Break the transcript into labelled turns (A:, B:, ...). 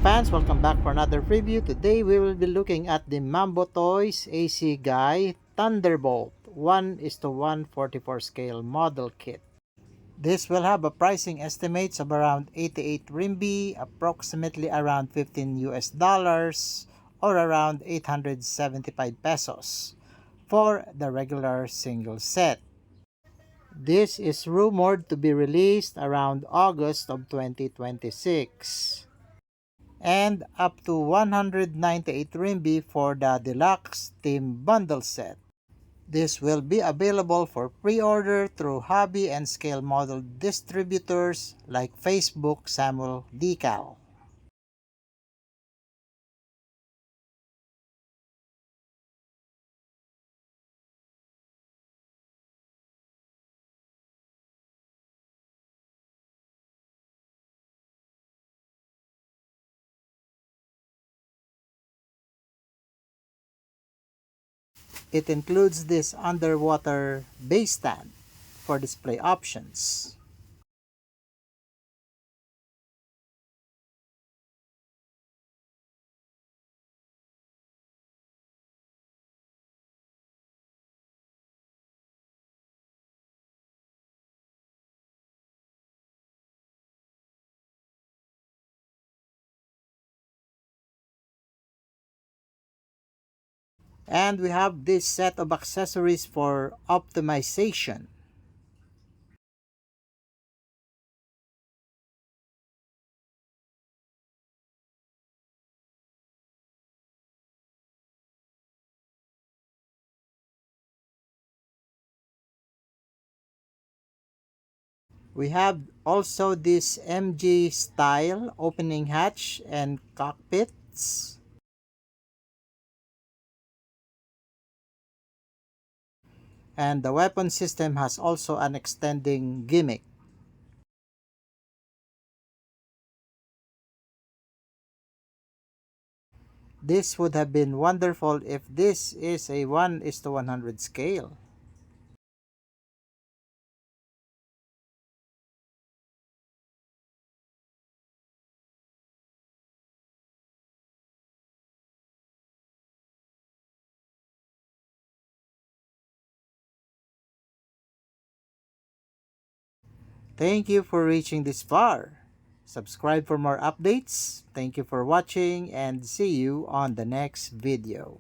A: fans, welcome back for another preview. Today we will be looking at the Mambo Toys AC Guy Thunderbolt 1:144 scale model kit. This will have a pricing estimates of around 88 RMB, approximately around 15 US dollars or around 875 pesos for the regular single set. This is rumored to be released around August of 2026. And up to 198 RMB for the deluxe team bundle set. This will be available for pre-order through hobby and scale model distributors like Facebook Samuel Decal. It includes this underwater base stand for display options. And we have this set of accessories for optimization. We have also this MG style opening hatch and cockpits. And the weapon system has also an extending gimmick. This would have been wonderful if this is a 1:100 scale. Thank you for reaching this far. Subscribe for more updates. Thank you for watching and see you on the next video.